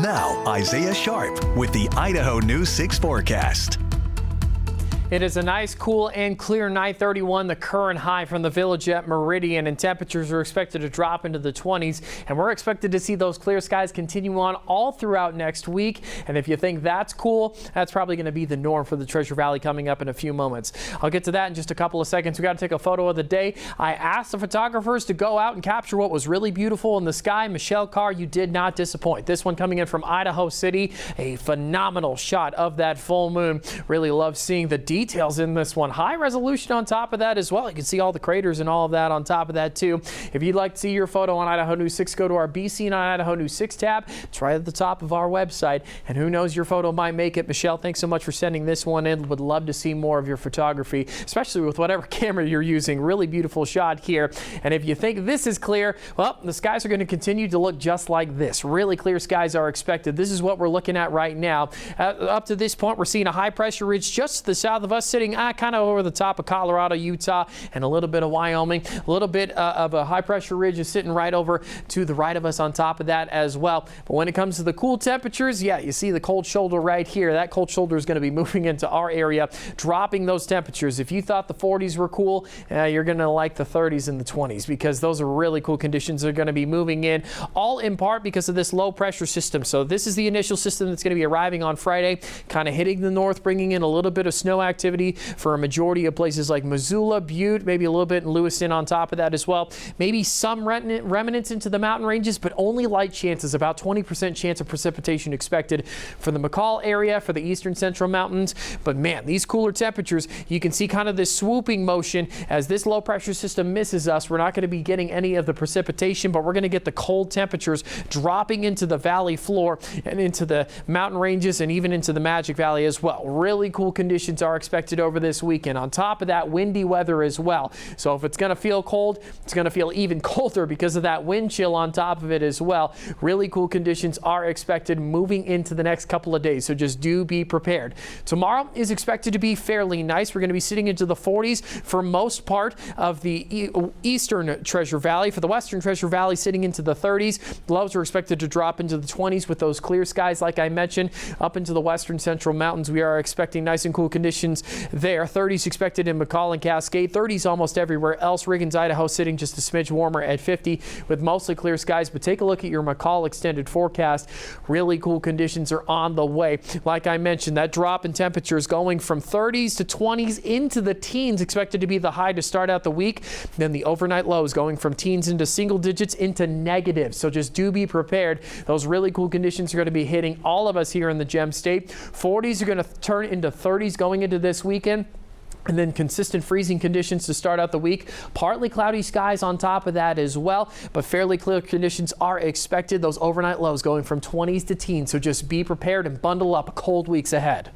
Now, Isaiah Sharp with the Idaho News 6 forecast. It is a nice, cool, and clear night. 31, the current high from the village at Meridian, and temperatures are expected to drop into the 20s. And we're expected to see those clear skies continue on all throughout next week. And if you think that's cool, that's probably going to be the norm for the Treasure Valley coming up in a few moments. I'll get to that in just a couple of seconds. We got to take a photo of the day. I asked the photographers to go out and capture what was really beautiful in the sky. Michelle Carr, you did not disappoint. This one coming in from Idaho City, a phenomenal shot of that full moon. Really love seeing the details in this one. High resolution on top of that as well. You can see all the craters and all of that on top of that too. If you'd like to see your photo on Idaho News 6, go to our BC and Idaho News 6 tab. It's right at the top of our website. And who knows, your photo might make it. Michelle, thanks so much for sending this one in. Would love to see more of your photography, especially with whatever camera you're using. Really beautiful shot here. And if you think this is clear, well, the skies are going to continue to look just like this. Really clear skies are expected. This is what we're looking at right now. Up to this point, we're seeing a high pressure ridge just to the south of us, sitting kind of over the top of Colorado, Utah, and a little bit of Wyoming. A little bit of a high pressure ridge is sitting right over to the right of us on top of that as well. But when it comes to the cool temperatures, yeah, you see the cold shoulder right here. That cold shoulder is going to be moving into our area, dropping those temperatures. If you thought the 40s were cool, you're going to like the 30s and the 20s, because those are really cool conditions that are going to be moving in, all in part because of this low pressure system. So this is the initial system that's going to be arriving on Friday, kind of hitting the north, bringing in a little bit of snow activity for a majority of places like Missoula, Butte, maybe a little bit in Lewiston on top of that as well. Maybe some remnants into the mountain ranges, but only light chances, about 20% chance of precipitation expected for the McCall area, for the eastern central mountains. But man, these cooler temperatures, you can see kind of this swooping motion as this low pressure system misses us. We're not going to be getting any of the precipitation, but we're going to get the cold temperatures dropping into the valley floor and into the mountain ranges and even into the Magic Valley as well. Really cool conditions are expected over this weekend. On top of that, windy weather as well. So if it's going to feel cold, it's going to feel even colder because of that wind chill on top of it as well. Really cool conditions are expected moving into the next couple of days, so just do be prepared. Tomorrow is expected to be fairly nice. We're going to be sitting into the 40s for most part of the eastern Treasure Valley. For the western Treasure Valley, sitting into the 30s. Lows are expected to drop into the 20s with those clear skies like I mentioned. Up into the western central mountains, we are expecting nice and cool conditions there. 30s expected in McCall and Cascade, 30s almost everywhere else. Riggins, Idaho sitting just a smidge warmer at 50 with mostly clear skies. But take a look at your McCall extended forecast. Really cool conditions are on the way. Like I mentioned, that drop in temperatures going from 30s to 20s into the teens expected to be the high to start out the week. Then the overnight lows going from teens into single digits into negatives. So just do be prepared. Those really cool conditions are going to be hitting all of us here in the Gem State. 40s are going to turn into 30s going into this weekend. And then consistent freezing conditions to start out the week. Partly cloudy skies on top of that as well, but fairly clear conditions are expected. Those overnight lows going from 20s to teens. So just be prepared and bundle up. Cold weeks ahead.